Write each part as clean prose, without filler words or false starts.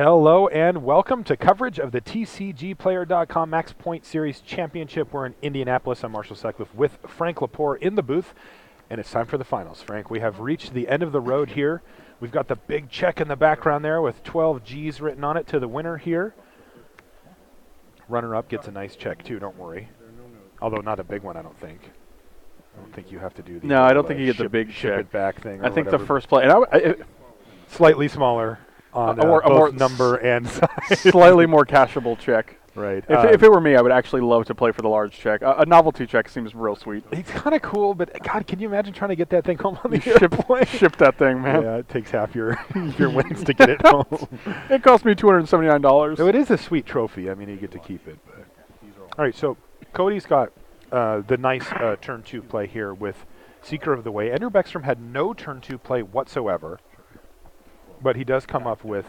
Hello and welcome to coverage of the TCGplayer.com MaxPoint Series Championship. We're in Indianapolis. I'm Marshall Sutcliffe with Frank Lepore in the booth, and it's time for the finals. Frank, we have reached the end of the road here. We've got the big check in the background there with 12 G's written on it to the winner here. Runner-up gets a nice check too, don't worry. Although not a big one, I don't think. I don't think you have to do the No, I don't think you get the big ship check. it back thing. I think whatever. the first play, and Slightly smaller on a more both number and size. slightly more cashable check. Right. If it were me, I would actually love to play for the large check. A novelty check seems real sweet. It's kind of cool, but God, can you imagine trying to get that thing home on the Ship that thing, man. Yeah, it takes half your winnings to get it home. It cost me $279. So it is a sweet trophy. I mean, you get to keep it. But. All right, so Cody's got the nice turn 2 play here with Seeker of the Way. Andrew Baeckstrom had no turn 2 play whatsoever, but he does come up with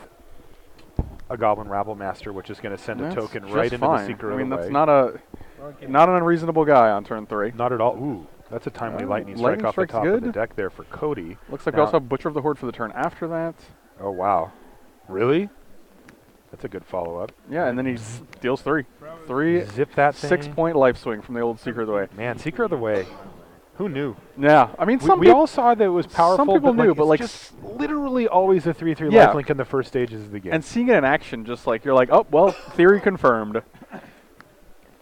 a Goblin Rabble Master, which is going to send a token right into the Seeker of the Way. I mean, that's not an unreasonable guy on turn 3. Not at all. Ooh, that's a timely Lightning Strike off the top of the deck there for Cody. Looks like we also have Butcher of the Horde for the turn after that. Oh, wow. Really? That's a good follow-up. Yeah, and then he deals 3. Zip that thing. 6-point life swing from the old Seeker of the Way. Man, Seeker of the Way. Who knew? Yeah, I mean, we all saw that it was powerful. Some people knew, but like just literally always a 3/3 yeah. lifelink in the first stages of the game. And seeing it in action, just like you're like, oh well, theory confirmed.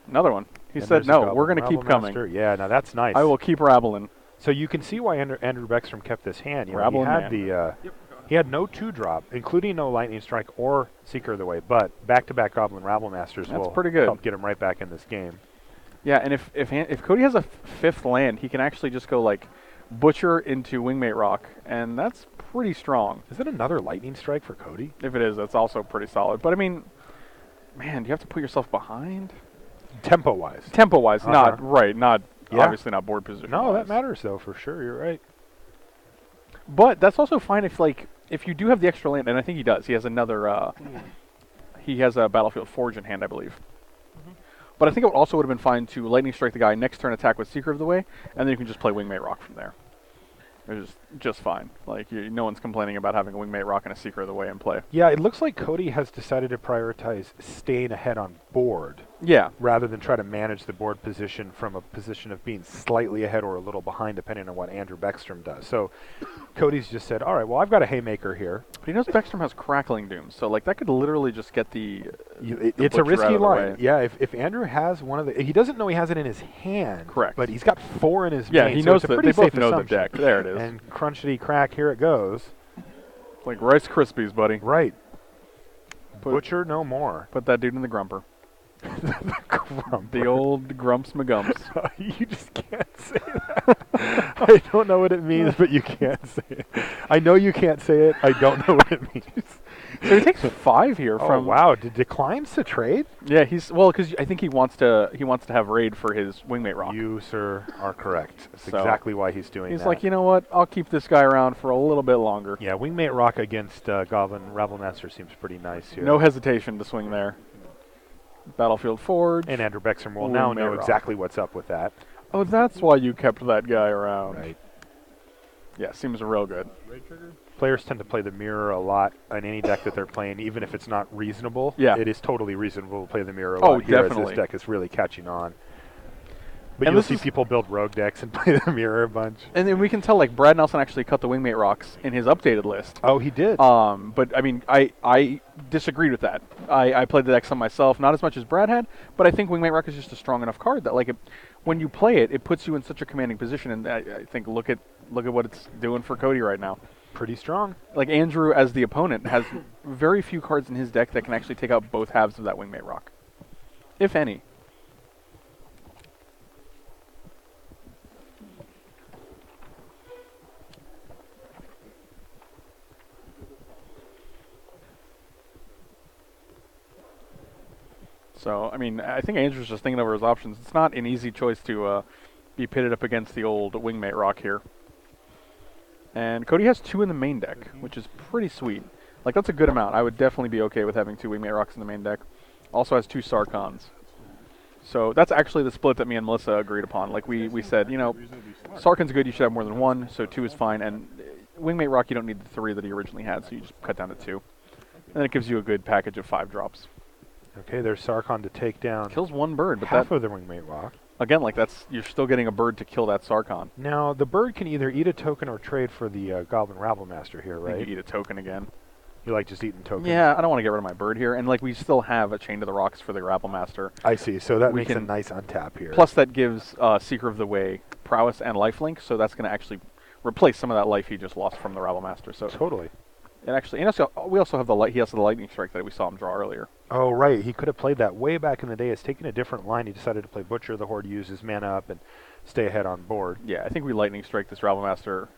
Another one. He said, no, we're going to keep coming. Yeah, now that's nice. I will keep rabbling. So you can see why Andrew Baeckstrom kept this hand. You know, he had no 2-drop, including no Lightning Strike or Seeker of the Way, but back-to-back Goblin Rabble Masters will pretty good. help get him right back in this game. Yeah, and if Cody has a 5th land, he can actually just go like Butcher into Wingmate Rock, and that's pretty strong. Is it another Lightning Strike for Cody? If it is, that's also pretty solid. But I mean, man, do you have to put yourself behind? Tempo-wise. Tempo-wise, not obviously not board position. No, that matters though, for sure. You're right. But that's also fine if you do have the extra land, and I think he does. He has another. He has a Battlefield Forge in hand, I believe. But I think it also would have been fine to Lightning Strike the guy, next turn attack with Seeker of the Way, and then you can just play Wingmate Rock from there. It was just fine. Like, no one's complaining about having a Wingmate Rock and a Seeker of the Way in play. Yeah, it looks like Cody has decided to prioritize staying ahead on board. Yeah. Rather than try to manage the board position from a position of being slightly ahead or a little behind, depending on what Andrew Baeckstrom does. So Cody's just said, all right, well, I've got a Haymaker here. But he knows Baeckstrom has Crackling Doom, so like that could literally just get it's a risky line. Yeah, if Andrew has one of the... He doesn't know he has it in his hand. Correct. But he's got 4 in his main. Yeah, he knows so they both know the deck. There it is. And crunchity crack, here it goes. Like Rice Krispies, buddy. Right. Butcher no more. Put that dude in the grumper. The old Grumps McGumps. You just can't say that. I don't know what it means, but you can't say it. I know you can't say it. I don't know what it means. So he takes 5 here from. Oh wow! Declines to trade? Yeah, because I think he wants to have raid for his Wingmate Rock. You, sir, are correct. That's exactly why he's doing that. He's like, you know what? I'll keep this guy around for a little bit longer. Yeah, Wingmate Rock against Goblin Rabble Master seems pretty nice here. No hesitation to swing there. Battlefield Forge. And Andrew Baeckstrom will now know exactly what's up with that. Oh, that's why you kept that guy around. Right. Yeah, seems real good. Players tend to play the mirror a lot on any deck that they're playing, even if it's not reasonable. Yeah. It is totally reasonable to play the mirror a lot here, definitely. as this deck is really catching on. But you'll see people build rogue decks and play the mirror a bunch. And then we can tell, like, Brad Nelson actually cut the Wingmate Rocks in his updated list. Oh, he did? But, I mean, I disagreed with that. I played the deck some myself, not as much as Brad had, but I think Wingmate Rock is just a strong enough card that, like, when you play it, it puts you in such a commanding position, and I think look at what it's doing for Cody right now. Pretty strong. Like, Andrew, as the opponent, has very few cards in his deck that can actually take out both halves of that Wingmate Rock, if any. So, I mean, I think Andrew's just thinking over his options. It's not an easy choice to be pitted up against the old Wingmate Rock here. And Cody has 2 in the main deck, which is pretty sweet. Like, that's a good amount. I would definitely be okay with having 2 Wingmate Rocks in the main deck. Also has 2 Sarkons. So that's actually the split that me and Melissa agreed upon. Like, we said, you know, Sarkon's good, you should have more than 1, so 2 is fine. And Wingmate Rock, you don't need the 3 that he originally had, so you just cut down to 2. And then it gives you a good package of 5 drops. Okay, there's Sarkhan to take down Kills one bird, but half that, of the Wingmate Rock. again, like you're still getting a bird to kill that Sarkhan. Now, the bird can either eat a token or trade for the Goblin Rabblemaster here, I think right? you eat a token again. You like just eating tokens? Yeah, I don't want to get rid of my bird here. And like we still have a Chain to the Rocks for the Rabblemaster. I see. So that We makes a can- nice untap here. Plus that gives Seeker of the Way prowess and lifelink, so that's going to actually replace some of that life he just lost from the Rabblemaster. So Totally. it actually, and also, we also have he has the lightning strike that we saw him draw earlier. Oh, right. He could have played that way back in the day. It's taken a different line. He decided to play Butcher the Horde, use his mana up, and stay ahead on board. Yeah, I think we lightning strike this Rabblemaster,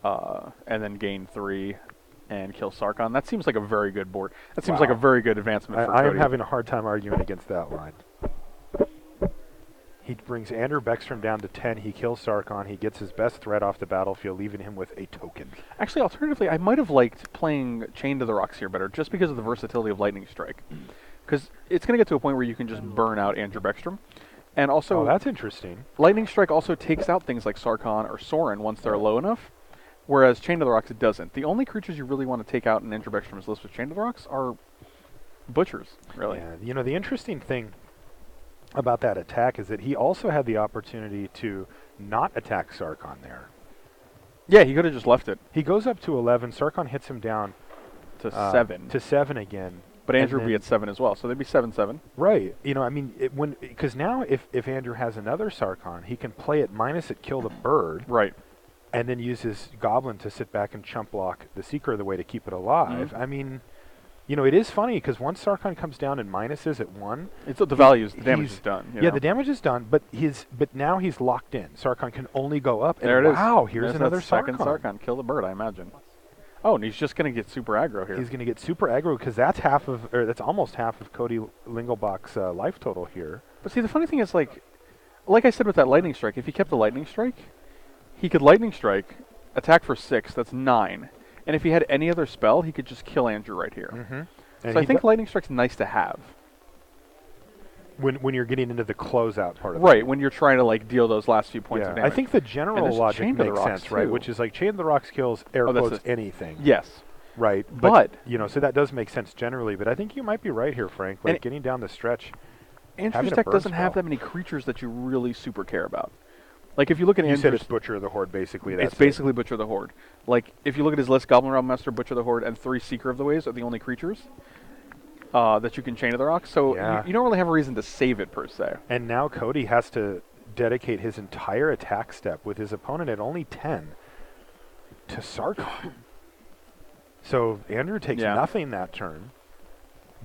and then gain 3 and kill Sarkhan. That seems like a very good board. That seems like a Wow. very good advancement for I am Cody. having a hard time arguing against that line. He brings Andrew Baeckstrom down to 10. He kills Sarkhan. He gets his best threat off the battlefield, leaving him with a token. Actually, alternatively, I might have liked playing Chain to the Rocks here better, just because of the versatility of Lightning Strike. Because it's going to get to a point where you can just burn out Andrew Baeckstrom. And also, Oh, that's interesting. Lightning Strike also takes out things like Sarkhan or Sorin once they're low enough, whereas Chain to the Rocks, it doesn't. The only creatures you really want to take out in Andrew Baeckstrom's list with Chain to the Rocks are Butchers, really. Yeah, you know, the interesting thing about that attack is that he also had the opportunity to not attack Sarkhan there. Yeah, he could have just left it He goes up to 11. Sarkhan hits him down to 7. To 7 again. But and Andrew would be then- at 7 as well, so they'd be 7-7. Right. You know, I mean, because now if Andrew has another Sarkhan, he can play it minus it, kill the bird, Right. and then use his Goblin to sit back and chump block the Seeker of the Way to keep it alive. Mhm. I mean, you know, it is funny because once Sarkhan comes down and minuses at 1, It's the values, the damage he's- is done. you yeah, know? the damage is done, but now he's locked in. Sarkhan can only go up. And There it is. wow, here's There's another that second Sarkhan. Sarkhan. Kill the bird, I imagine. Oh, and he's just going to get super aggro here. He's going to get super aggro because that's almost half of Cody Lingelbach's life total here. But see, the funny thing is, like I said with that lightning strike, if he kept the lightning strike, he could lightning strike, attack for 6, that's 9. And if he had any other spell, he could just kill Andrew right here. Mm-hmm. So I think lightning strike's nice to have. when you're getting into the closeout part of it. Right, when you're trying to like deal those last few points of Yeah, damage. I think the general there's logic Chain to the makes Rocks, sense, right? too. Which is like Chain of the Rocks kills air Oh, that's quotes anything, Yes. right? But you know, so that does make sense generally. But I think you might be right here, Frank. Like And getting down the stretch. Andrew's having a deck burn doesn't have spell. that many creatures that you really super care about. Like if you look at You said Andrew's, it's Butcher of the Horde, basically. it's That's basically Butcher the Horde. Like if you look at his list, Goblin Realmmaster, Butcher the Horde, and 3 Seeker of the Ways are the only creatures that you can Chain to the Rocks. So Yeah. you don't really have a reason to save it per se. And now Cody has to dedicate his entire attack step with his opponent at only 10 to Sarkhan. So Andrew takes Yeah. nothing that turn,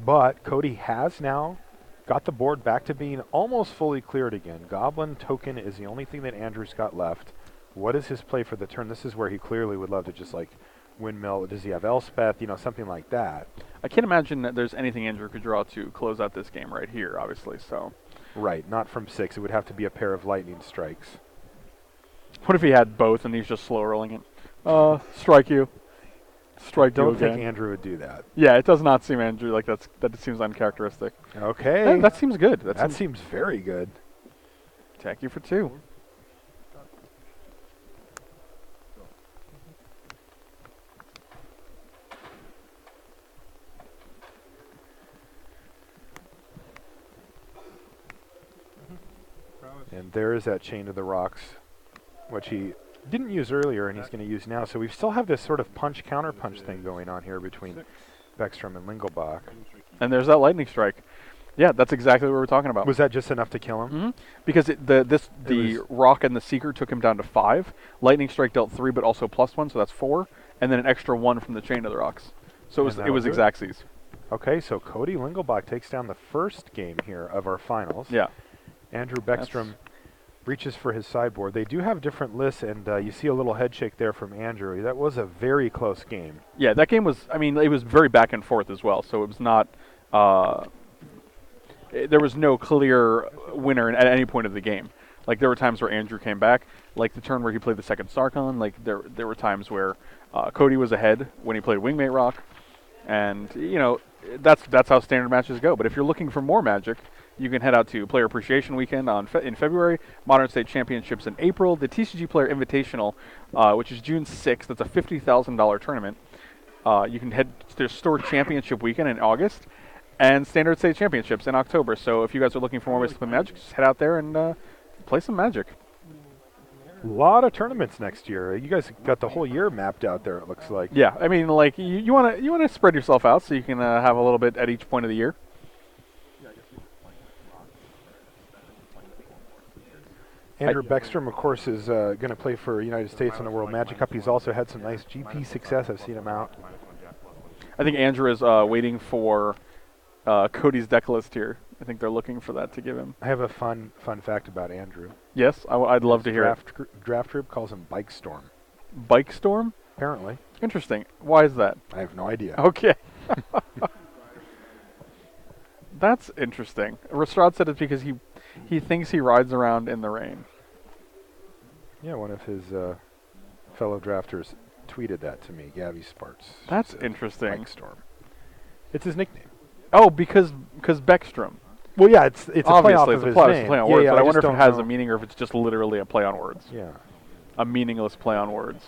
but Cody has now got the board back to being almost fully cleared again. Goblin token is the only thing that Andrew's got left. What is his play for the turn? This is where he clearly would love to just like windmill. Does he have Elspeth? You know, something like that. I can't imagine that there's anything Andrew could draw to close out this game right here, obviously. So Right, not from 6. It would have to be a pair of lightning strikes. what if he had both and he's just slow rolling it? Strike you. Strike you Don't again. think Andrew would do that. Yeah, it does not seem Andrew like that seems uncharacteristic. Okay. That seems good. That seems very good. attack you for 2. And there is that Chain to the Rocks, which he didn't use earlier and he's going to use now. So we still have this sort of punch-counter-punch thing going on here between Baeckstrom and Lingelbach. And there's that lightning strike. Yeah, that's exactly what we're talking about. Was that just enough to kill him? Mhm. Because the rock and the seeker took him down to 5. Lightning strike dealt 3, but also +1, so that's 4, and then an extra 1 from the Chain of the Rocks. So And it that'll was do it. exactsies. Okay, so Cody Lingelbach takes down the first game here of our finals. Yeah. Andrew Baeckstrom reaches for his sideboard. They do have different lists, and you see a little head shake there from Andrew. That was a very close game. Yeah, that game was, I mean, it was very back and forth as well, so it was not, there was no clear winner at any point of the game. Like, there were times where Andrew came back, like the turn where he played the second Sarkhan, like there were times where Cody was ahead when he played Wingmate Rock, and, you know, that's how standard matches go. But if you're looking for more Magic, you can head out to Player Appreciation Weekend in February, Modern State Championships in April, the TCGplayer Invitational, which is June 6th. That's a $50,000 tournament. You can head to Store Championship weekend in August, and Standard State Championships in October. So if you guys are looking for more ways to play Magic, just head out there and play some Magic. A lot of tournaments next year. You guys got the whole year mapped out there, it looks like. Yeah, I mean, like you wanna spread yourself out so you can have a little bit at each point of the year. Andrew Baeckstrom, of course, is going to play for United States in the World Magic Cup. He's also had some nice GP success. I've seen him out. I think Andrew is waiting for Cody's deck list here. I think they're looking for that to give him. I have a fun fact about Andrew. Yes, I'd love to hear it. Draft group calls him Baeckstrom. Baeckstrom? Apparently. Interesting. Why is that? I have no idea. Okay. That's interesting. Lestrade said it's because he thinks he rides around in the rain. Yeah, one of his fellow drafters tweeted that to me, Gabby Sparks. That's interesting. Baeckstrom. It's his nickname. Oh, because Baeckstrom. Well, yeah, it's a play off of his name. Play on words, yeah, but I wonder if it has know. a meaning or if it's just literally a play on words. Yeah. A meaningless play on words.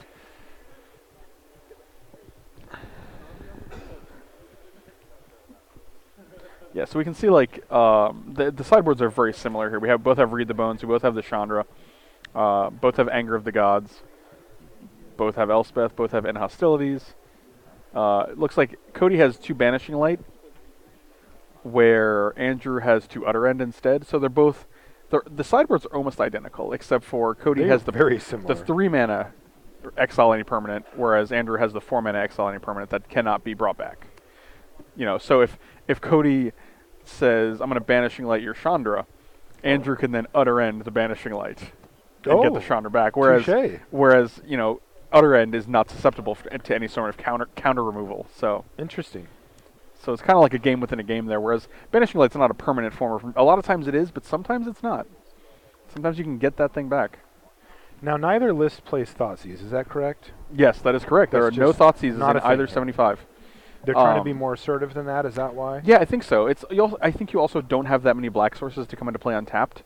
Yeah, so we can see like the sideboards are very similar here. We both have Read the Bones, we both have the Chandra, both have Anger of the Gods, both have Elspeth, both have End Hostilities. It looks like Cody has 2 Banishing Light, where Andrew has 2 Utter End instead. So they're both the sideboards are almost identical, except for Cody has the very similar. The 3 mana exile any permanent, whereas Andrew has the 4 mana exile any permanent that cannot be brought back. You know, so if Cody says, I'm going to Banishing Light your Chandra, Andrew can then Utter End the Banishing Light and get the Chandra back. Whereas you know, Utter End is not susceptible to any sort of counter removal. So interesting. So it's kind of like a game within a game there, whereas Banishing Light's not a permanent form. A lot of times it is, but sometimes it's not. Sometimes you can get that thing back. Now, neither list plays Thoughtseize, is that correct? Yes, that is correct. There are no Thoughtseizes in either 75. They're trying to be more assertive than that, is that why? Yeah, I think so. I think you also don't have that many black sources to come into play untapped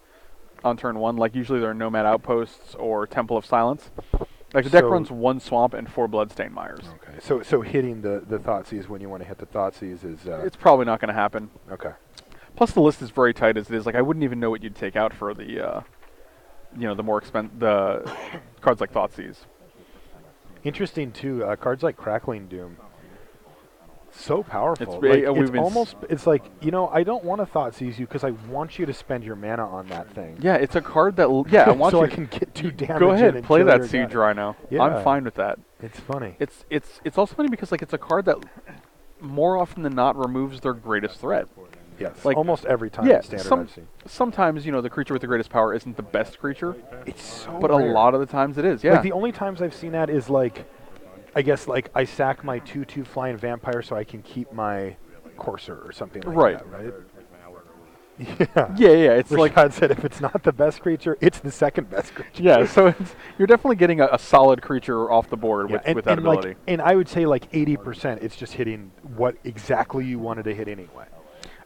on turn 1. Like, usually there are Nomad Outposts or Temple of Silence. Like, the deck runs 1 Swamp and 4 Bloodstain Mires. Okay, so hitting the Thoughtseize when you want to hit the Thoughtseize is... it's probably not going to happen. Okay. Plus, the list is very tight as it is. Like, I wouldn't even know what you'd take out for the, you know, the cards like Thoughtseize. Interesting, too. Cards like Crackling Doom. So powerful. It's like, you know, I don't want to Thoughtseize you because I want you to spend your mana on that thing. Yeah, it's a card that, I want so you I can get 2 damage. Go ahead, play that Siege Rhino. Yeah. I'm fine with that. It's funny. It's also funny because, like, it's a card that more often than not removes their greatest threat. Yes, like, almost every time in Standard I've seen. Sometimes, you know, the creature with the greatest power isn't the best creature. It's so But rare. a lot of the times it is, yeah. Like, the only times I've seen that is, like, I guess, like, I sack my 2/2 flying vampire so I can keep my Courser or something like that, right? Yeah. It's like God said, if it's not the best creature, it's the second best creature. Yeah, so you're definitely getting a solid creature off the board with that ability. Like, and I would say like 80%, it's just hitting what exactly you wanted to hit anyway.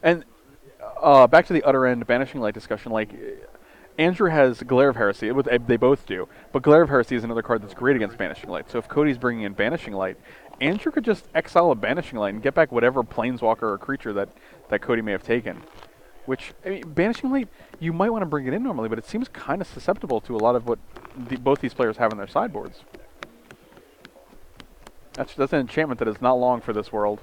And back to the Utter End Banishing Light discussion, like Andrew has Glare of Heresy. They both do. But Glare of Heresy is another card that's great against Banishing Light. So if Cody's bringing in Banishing Light, Andrew could just exile a Banishing Light and get back whatever Planeswalker or creature that Cody may have taken. Which, I mean, Banishing Light, you might want to bring it in normally, but it seems kind of susceptible to a lot of what both these players have in their sideboards. That's an enchantment that is not long for this world.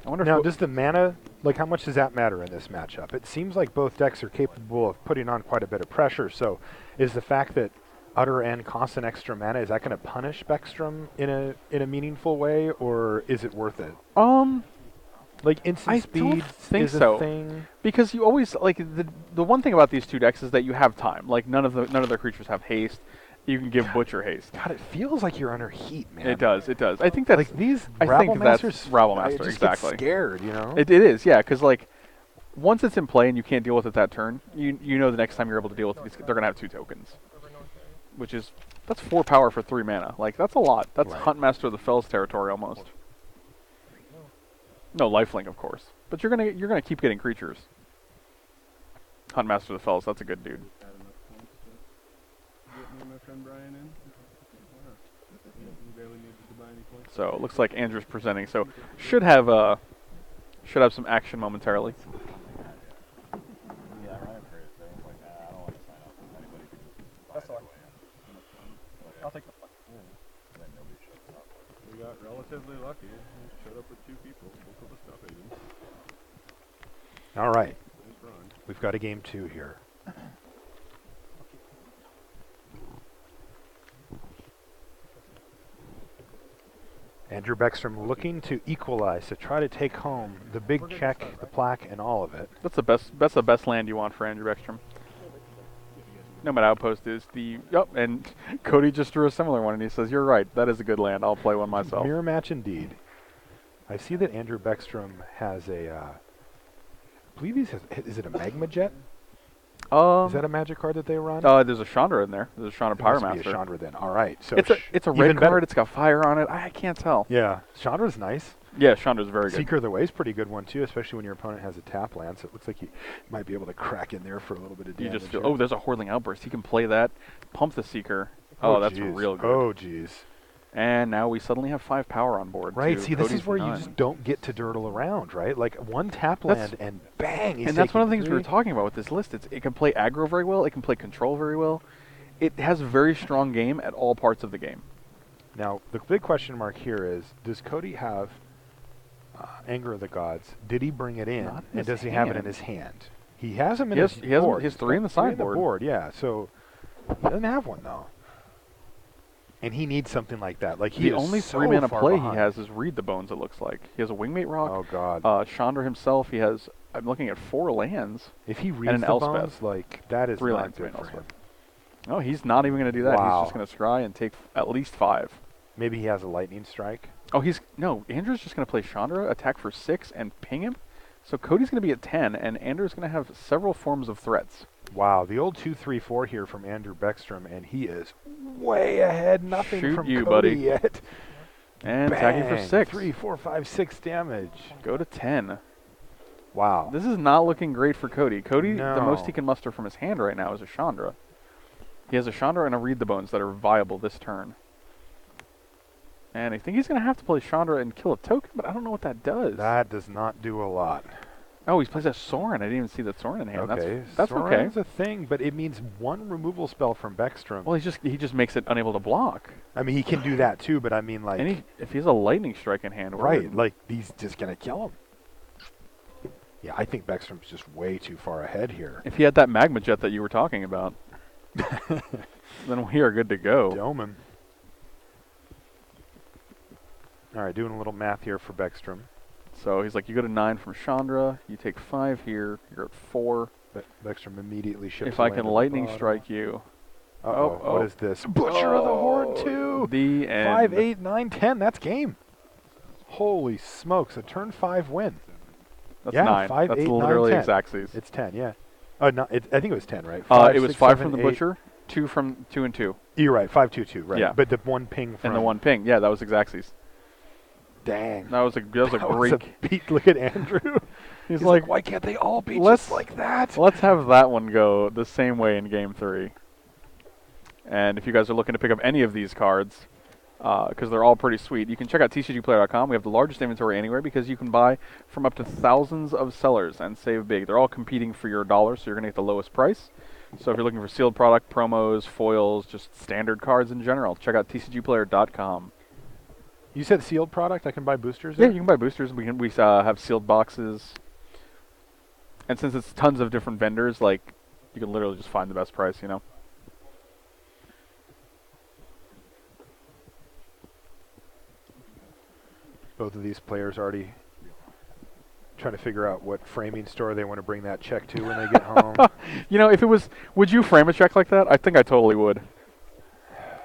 I wonder now, does the mana, like, how much does that matter in this matchup? It seems like both decks are capable of putting on quite a bit of pressure. So, is the fact that Utter End costs an extra mana, is that going to punish Baeckstrom in a meaningful way, or is it worth it? Like instant speed is a thing. Because you always like the one thing about these two decks is that you have time. Like none of their creatures have haste. You can give Butcher haste. God, it feels like you're under heat, man. It does. It does. I think that's like these. I think that's Rabble Master. I just exactly. Get scared, you know. It is, yeah. Because like once it's in play and you can't deal with it that turn, you know the next time you're able to deal with it, they're gonna have 2 tokens, which is that's 4 power for 3 mana. Like that's a lot. That's Huntmaster of the Fells territory almost. No lifelink, of course, but you're gonna keep getting creatures. Huntmaster of the Fells, that's a good dude. So it looks like Andrew's presenting. So should have some action momentarily. I'll take the flag. We got relatively lucky. We showed up with 2 people, both of the stuff agents. All right. Nice run. We've got a game 2 here. Andrew Baeckstrom looking to equalize, to try to take home the big check, the plaque, and all of it. That's the best land you want for Andrew Baeckstrom. Nomad Outpost is the and Cody just drew a similar one, and he says, "You're right. That is a good land. I'll play one myself." Mirror match indeed. I see that Andrew Baeckstrom has a. I believe he has. Is it a Magma Jet? Is that a magic card that they run? There's a Chandra in there. There's a Chandra Pyromaster. Must be a Chandra then. All right. So it's a red better. card. It's got fire on it. I can't tell. Yeah, Chandra's nice. Yeah, Chandra's very good. Seeker of the Way is pretty good one too, especially when your opponent has a tap land. So it looks like you might be able to crack in there for a little bit of damage. You just feel, there's a Hurling Outburst. He can play that. Pump the Seeker. That's geez. real good. Oh, geez. And now we suddenly have 5 power on board. Right. See, this Cody's is where you 9. just don't get to dirtle around, right? Like one tap land and bang. He's and that's one of the things 3. we were talking about with this list. It can play aggro very well. It can play control very well. It has a very strong game at all parts of the game. Now, the big question mark here is, does Cody have Anger of the Gods? Did he bring it in? And does he have it in his hand? He has them in his board. He has 3 in the sideboard. Yeah, so he doesn't have one, though. And he needs something like that. Like the only 3-mana play he has is Read the Bones, it looks like. He has a Wingmate Rock. Oh, God. Chandra himself, he has, I'm looking at 4 lands. If he reads the Bones, like, that is 3 not lands good for him. No, he's not even going to do that. Wow. He's just going to scry and take at least 5. Maybe he has a Lightning Strike. Oh, Andrew's just going to play Chandra, attack for 6, and ping him. So Cody's going to be at 10, and Andrew's going to have several forms of threats. Wow, the old 2-3-4 here from Andrew Baeckstrom, and he is way ahead. Nothing Shoot from you, Cody buddy. yet. And Bang, attacking for 6. 3, 4, 5, 6 damage. Go to 10. Wow. This is not looking great for Cody. Cody, No. the most he can muster from his hand right now is a Chandra. He has a Chandra and a Read the Bones that are viable this turn. And I think he's going to have to play Chandra and kill a token, but I don't know what that does. That does not do a lot. Oh, he plays a Sorin. I didn't even see the Sorin in hand. Okay, That's okay. Sorin's a thing, but it means 1 removal spell from Baeckstrom. Well, he just makes it unable to block. I mean, he can do that too, but I mean, like, And if he has a Lightning Strike in hand, right? Like, he's just gonna kill him. Yeah, I think Baeckstrom's just way too far ahead here. If he had that Magma Jet that you were talking about, then we are good to go. Dome him. All right, doing a little math here for Baeckstrom. So he's like, you go to 9 from Chandra, you take 5 here, you're at 4. Baeckstrom immediately ships. If I can Lightning Strike you. What is this? Butcher of the Horde 2! The end. 5, 8, 9, 10. That's game. Holy smokes, a turn 5 win. That's Yeah, 9. 5, That's 8, 9, literally 10. Exactsies. It's 10, yeah. No, I think it was 10, right? It was 6, 5 7, from the 8. Butcher, 2 from 2 and 2. You're right, 5, 2, 2, right. Yeah. But the 1 ping from... And the 1 ping. Yeah, that was Exactsies. Dang. That was a great... beat. Look at Andrew. He's like, why can't they all be let's just like that? Let's have that one go the same way in Game 3. And if you guys are looking to pick up any of these cards, because they're all pretty sweet, you can check out TCGplayer.com. We have the largest inventory anywhere because you can buy from up to thousands of sellers and save big. They're all competing for your dollar, so you're going to get the lowest price. So if you're looking for sealed product, promos, foils, just standard cards in general, check out TCGplayer.com. You said sealed product? I can buy boosters Yeah, there? you can buy boosters. We have sealed boxes. And since it's tons of different vendors, like, you can literally just find the best price, you know? Both of these players already trying to figure out what framing store they want to bring that check to when they get home. You know, if it was, would you frame a check like that? I think I totally would.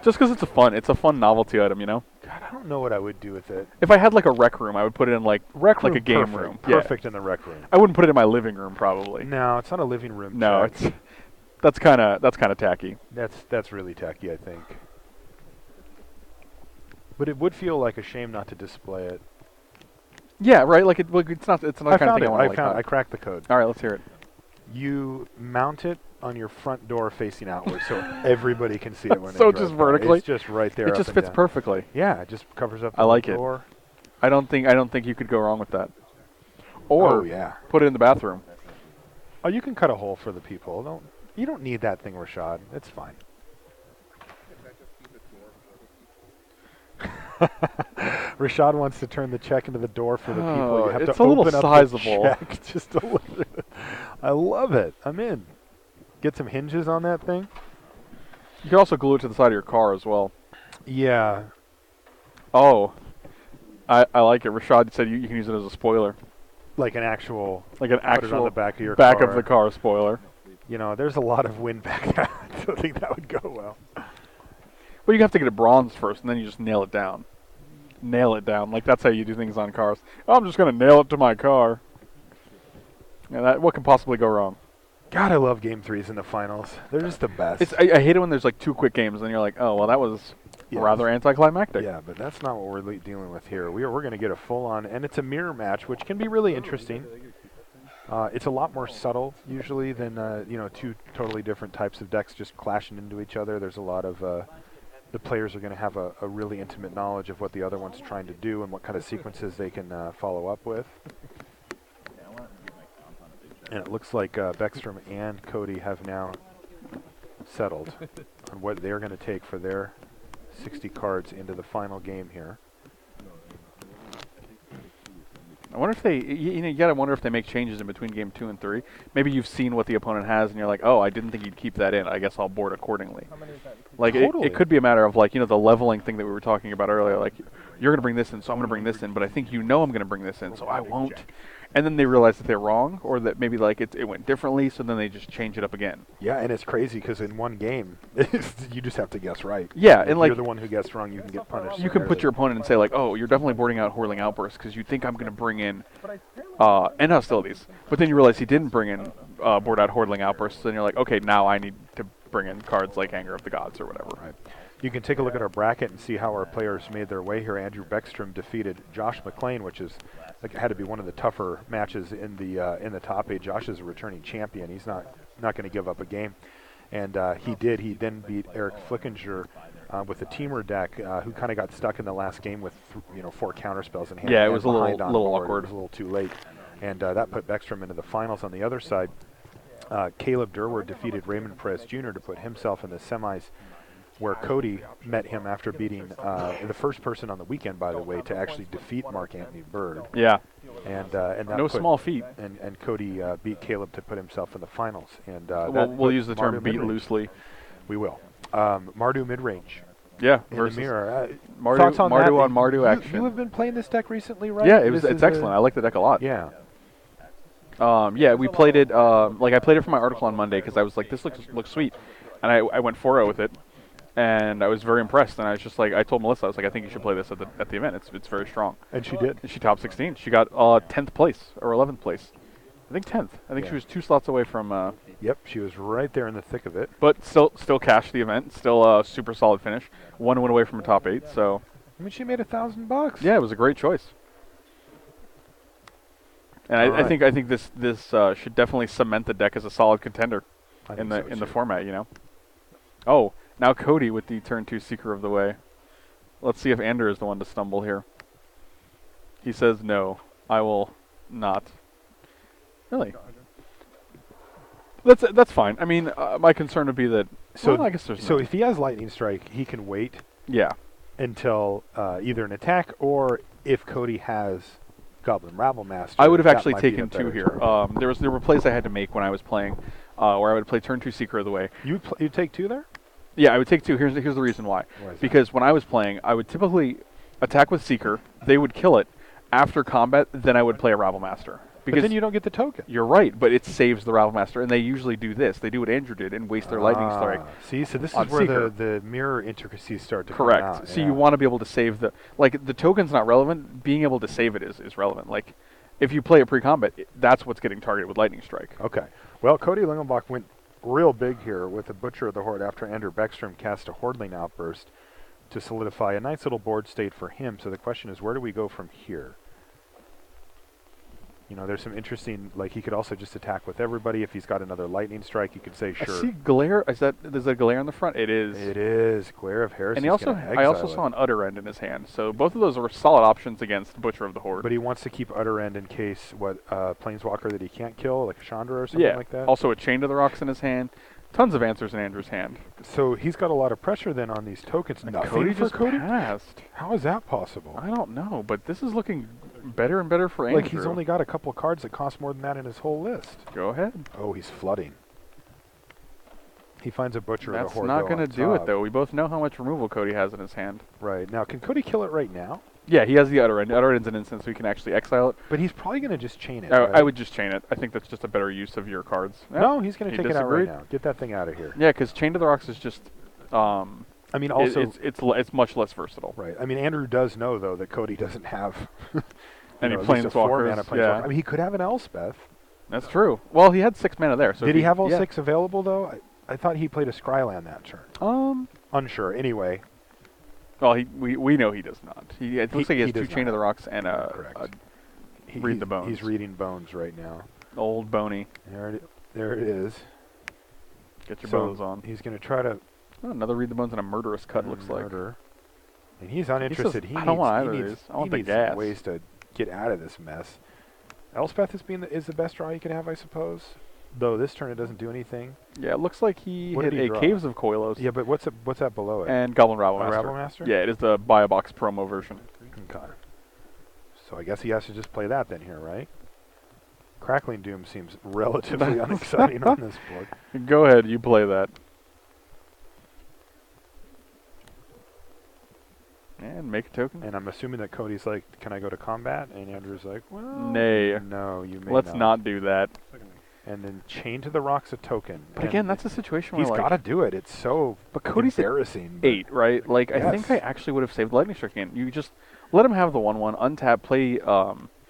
Just because it's a fun novelty item, you know? God, I don't know what I would do with it. If I had like a rec room, I would put it in like a game perfect. room. Perfect in the rec room. I wouldn't put it in my living room, probably. No, it's not a living room No, check. that's kind of tacky. That's really tacky, I think. But it would feel like a shame not to display it. Yeah, right. It's not. It's not the kind of thing I want to I cracked the code. All right, let's hear it. You mount it on your front door facing outward, so everybody can see it when So they just drive by. vertically? It's just right there. It up just and fits down. perfectly. Yeah, it just covers up the I like it. door. I don't think you could go wrong with that. Or Oh yeah. put it in the bathroom. Oh, you can cut a hole for the people. You don't need that thing, Rashad. It's fine. Rashad wants to turn the check into the door for the people. You have it's to a little open up sizable. the check just a little bit. I love it. I'm in. Get some hinges on that thing. You can also glue it to the side of your car as well. Yeah. Oh, I like it. Rashad said you can use it as a spoiler, Like an actual. like an Put it on actual the back of your back car. of the car spoiler. You know, there's a lot of wind back there. I don't think that would go well. Well, you have to get it bronze first, and then you just nail it down. Nail it down. Like, that's how you do things on cars. Oh, I'm just going to nail it to my car. Yeah, what can possibly go wrong? God, I love Game 3s in the finals. They're just the best. I hate it when there's, like, 2 quick games, and you're like, oh, well, that was rather anticlimactic. Yeah, but that's not what we're dealing with here. We're going to get a full-on, and it's a mirror match, which can be really interesting. It's a lot more subtle, usually, than, 2 totally different types of decks just clashing into each other. There's a lot of... the players are going to have a really intimate knowledge of what the other one's trying to do and what kind of sequences they can follow up with. And it looks like Baeckstrom and Cody have now settled on what they're going to take for their 60 cards into the final game here. I wonder if they, you gotta wonder if they make changes in between game 2 and 3. Maybe you've seen what the opponent has, and you're like, oh, I didn't think you'd keep that in. I guess I'll board accordingly. Like, Totally. it could be a matter of, like, the leveling thing that we were talking about earlier. Like, you're gonna bring this in, so I'm gonna bring this in, but I think I'm gonna bring this in, so I won't. And then they realize that they're wrong, or that maybe, like, it went differently, so then they just change it up again. Yeah, and it's crazy because in one game, you just have to guess right. Yeah, If and, like, you're the one who guessed wrong, you can get punished. you can put your opponent and say, like, oh, you're definitely boarding out Whirling Outburst because you think I'm going to bring in end hostilities. But then you realize he didn't bring in board out Whirling Outbursts, and you're like, okay, now I need to bring in cards like Anger of the Gods or whatever. Right. You can take a look at our bracket and see how our players made their way here. Andrew Baeckstrom defeated Josh McClain, which is had to be one of the tougher matches in the top 8. Josh is a returning champion. He's not going to give up a game, and he did. He then beat Eric Flickinger with a teamer deck who kind of got stuck in the last game with 4 counterspells in hand. Yeah, it was a little awkward. It was a little too late, and that put Baeckstrom into the finals. On the other side, Caleb Durward defeated Raymond Perez Jr. to put himself in the semis, where Cody met him after beating the first person on the weekend, by the way, to actually defeat Mark Anthony Bird. Yeah. And that no small feat. And Cody beat Caleb to put himself in the finals. And we'll use the term Mardu beat mid-range. loosely. We will. Mardu Midrange. Yeah, In versus the mirror. Mardu Thoughts on that? on Mardu action. You have been playing this deck recently, right? Yeah, it's excellent. I like the deck a lot. Yeah. Yeah, we played it. I played it for my article on Monday because I was like, this looks sweet, and I went 4-0 with it, and I was very impressed. And I was just like, I told Melissa, I was like, I think you should play this at the event. It's very strong. And she did. And she top 16. She got 10th place or 11th place. I think 10th. I think she was 2 slots away from. Yep, she was right there in the thick of it. But still cashed the event. Still a super solid finish. 1 win away from a top 8. So. I mean, she made $1,000. Yeah, it was a great choice. And I think this should definitely cement the deck as a solid contender in the format. Oh, now Cody with the turn 2 Seeker of the Way. Let's see if Ander is the one to stumble here. He says no, I will not. Really? That's fine. I mean, my concern would be that. So I guess there's so if he has Lightning Strike, he can wait. Yeah. Until either an attack or if Cody has Goblin Rabble Master. I would have actually might be taken a better 2 here. There were plays I had to make when I was playing, where I would play turn 2 Seeker of the Way. You take 2 there? Yeah, I would take 2. Here's the reason why. Because when I was playing, I would typically attack with Seeker. They would kill it. After combat, then I would play a Rabble Master. Because then you don't get the token. You're right, but it saves the Rabble Master, and they usually do this. They do what Andrew did and waste their Lightning Strike. See, so this on is where Seeker. the mirror intricacies start to Correct. come out. So you want to be able to save the token's not relevant. Being able to save it is relevant. Like, if you play a pre-combat, that's what's getting targeted with Lightning Strike. Okay. Well, Cody Lingelbach went real big here with the Butcher of the Horde after Andrew Baeckstrom cast a Hordling Outburst to solidify a nice little board state for him. So the question is, where do we go from here? You know, there's some interesting, like he could also just attack with everybody. If he's got another lightning strike, you could say I sure. see glare. Is that there's a glare in the front? It is. It is Glare of Heresy. And he also, I also saw an Utter End in his hand. So both of those were solid options against Butcher of the Horde. But he wants to keep Utter End in case Planeswalker that he can't kill, like a Chandra or something like that. Also a Chain to the Rocks in his hand. Tons of answers in Andrew's hand. So he's got a lot of pressure then on these tokens. Nothing Cody for just Cody? passed. How is that possible? I don't know, but this is looking better and better for Andrew. Like he's only got a couple cards that cost more than that in his whole list. Go ahead. Oh, he's flooding. He finds a Butcher of the That's Horde. not going to do it, though. We both know how much removal Cody has in his hand. Right. Now, can Cody kill it right now? Yeah, he has the Utter End. Utter End's an instant, so he can actually exile it. But he's probably going to just chain it. I would just chain it. I think that's just a better use of your cards. No, he's going to He take it out right disagreed. now. Get that thing out of here. Yeah, because Chain to the Rocks is just... I mean, also... it's much less versatile. Right. I mean, Andrew does know, though, that Cody doesn't have... Any at least a 4-mana planeswalkers. planeswalker. Yeah. I mean, he could have an Elspeth. That's true. Well, he had 6 mana there. So Did he have all 6 available, though? I thought he played a Scryland that turn. Unsure. Anyway. Well, we know he does not. It looks like he has 2 does Chain not. to the Rocks and Correct. Read the Bones. He's reading Bones right now. Old Boney. There it is. Get your So bones on. He's going to try to... Oh, another Read the Bones and a Murderous Cut, looks like. Murder. And he's uninterested. I don't want either of these. I want the gas. Ways to get out of this mess. Elspeth is the best draw you can have, I suppose. Though this turn it doesn't do anything. Yeah, it looks like he What hit did he a draw? Caves of Koilos. Yeah, but what's that below it? And Goblin Rabble A Master. Rabble Master? Yeah, it is the Buy a Box promo version. Okay. So I guess he has to just play that then here, right? Crackling Doom seems relatively unexciting on this board. Go ahead, you play that. And make a token. And I'm assuming that Cody's like, can I go to combat? And Andrew's like, well, Nay. no, you may Let's not do that. And then Chain to the Rocks a token. But again, that's a situation where he's got to do it. It's so but Cody's at embarrassing. 8, right? Like, I think Yes. I actually would have saved Lightning Strike again. You just let him have the 1/1, untap, play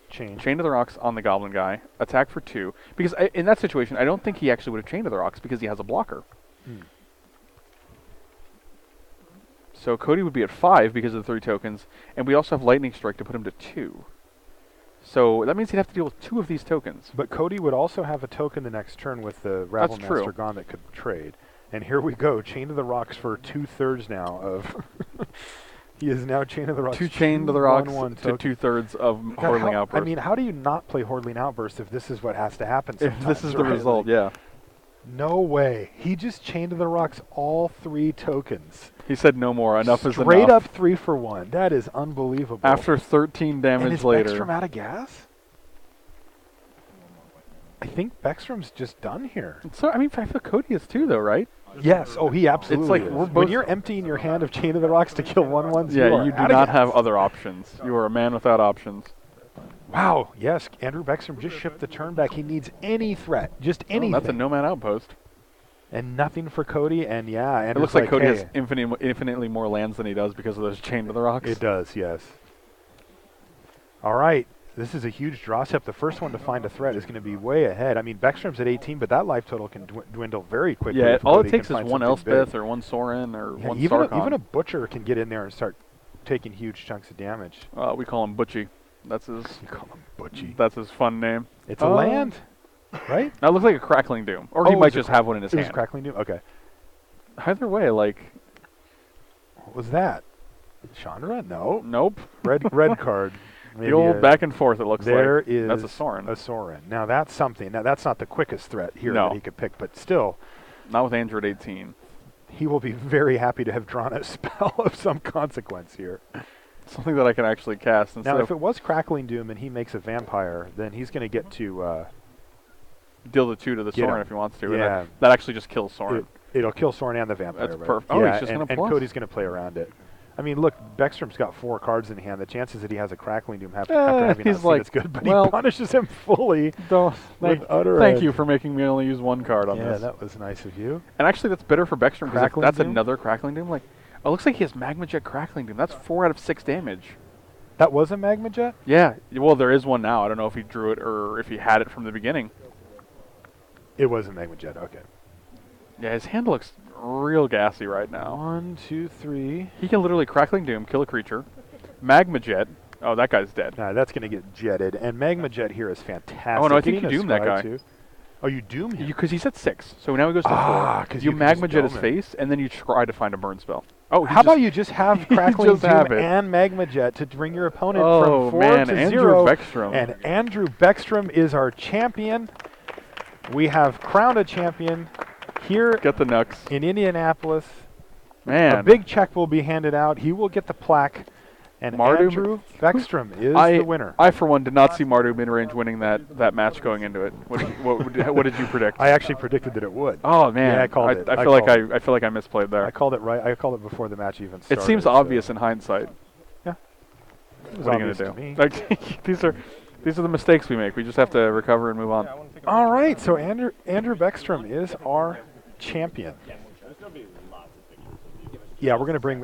Chain to the Rocks on the Goblin guy, attack for 2. Because in that situation, I don't think he actually would have Chained to the Rocks because he has a blocker. So Cody would be at 5 because of the 3 tokens, and we also have Lightning Strike to put him to 2. So that means he'd have to deal with 2 of these tokens. But Cody would also have a token the next turn with the Rabble That's Master true. gone that could trade. And here we go, Chain to the Rocks for 2/3 now of... he is now Chain to the Rocks. 2 Chain to the Rocks 1/1 to token. 2/3 of Hordling Outburst. I mean, how do you not play Hordling Outburst if this is what has to happen if sometimes, this is the right? result, yeah. No way. He just Chained to the Rocks all 3 tokens. He said no more. Enough is enough. Straight up 3 for 1. That is unbelievable. After 13 and damage is later. Baeckstrom out of gas? I think Baeckstrom's just done here. So I mean, I feel Cody is too, though, right? Yes. Oh, he absolutely like is. we're When both- you're emptying your hand of Chain of the Rocks to kill 1/1s, Yeah, you do outta not gas. have other options. You are a man without options. Wow. Yes, Andrew Baeckstrom just shipped the turn back. He needs any threat, just anything. That's a no-man outpost. And nothing for Cody. And yeah, It Andrew's looks like Cody hey, has infinitely more lands than he does because of those Chain to the Rocks. It does. Yes. All right. This is a huge draw step. The first one to find a threat is going to be way ahead. I mean, Baeckstrom's at 18, but that life total can dwindle very quickly. Yeah, if all Cody it takes can is find one something big. Elspeth or one Sorin or Yeah, one even Sarkon. even a Butcher can get in there and start taking huge chunks of damage. We call him Butchie. That's his. You call him Butchie. That's his fun name. It's a land, right? That looks like a Crackling Doom, or he Oh, might it's a just have one in his It was hand. Crackling Doom? Okay. Either way, like, What was that? Chandra? No. nope. Red card. The Maybe old back and forth. It looks There like is that's a Sorin. A Sorin. Now that's something. Now that's not the quickest threat here No. that he could pick, but still, Not with Android 18. he will be very happy to have drawn a spell of some consequence here. Something that I can actually cast instead Now, of if it was Crackling Doom and he makes a vampire, then he's going to get to. deal the 2 to the Get Sorin him. if he wants to. Yeah. And that actually just kills Sorin. It'll kill Sorin and the vampire. That's right? perfect. Oh, Yeah, he's just and, gonna and plus. Cody's going to play around it. I mean, look, Baeckstrom's got 4 cards in hand. The chances that he has a Crackling Doom after having he's not seen like, it's good, but well, he punishes him fully. Don't, With utter thank edge. you for making me only use 1 card on Yeah, this. that was nice of you. And actually, that's better for Baeckstrom because Crackling that's Doom? another Crackling Doom. Like, it looks like he has Magma Jet Crackling Doom. That's 4 out of 6 damage. That was a Magma Jet? Yeah. Well, there is one now. I don't know if he drew it or if he had it from the beginning. It was a Magma Jet, okay. Yeah, his hand looks real gassy right now. 1, 2, 3. He can literally Crackling Doom, kill a creature, Magma Jet, Oh, that guy's dead. That's going to get jetted. And Magma Jet here is fantastic. Oh, no, I think Getting you a doomed that Scry guy. too. Oh, you doom him? Because he's at 6. So now he goes to 4. 'cause You you can just Magma Jet his dome him. face, and then you try to find a burn spell. Oh, How about you just have Crackling just have Doom it. and Magma Jet to bring your opponent Oh, from 4 man, to Andrew 0. Baeckstrom. And Andrew Baeckstrom is our champion. We have crowned a champion here Get the Nux. in Indianapolis. Man. A big check will be handed out. He will get the plaque. And Mardu- Andrew Baeckstrom is the winner. I, for one, did not see Mardu Midrange winning that match going into it. What did you predict? I actually predicted that it would. Oh, man. Yeah, I called it. I feel like I misplayed there. I called it right. I called it before the match even started. It seems obvious in hindsight. Yeah. It was What are you obvious going to to me. do? Like, these are the mistakes we make. We just have to recover and move on. All right, so Andrew Baeckstrom is our champion. Yeah, we're going to bring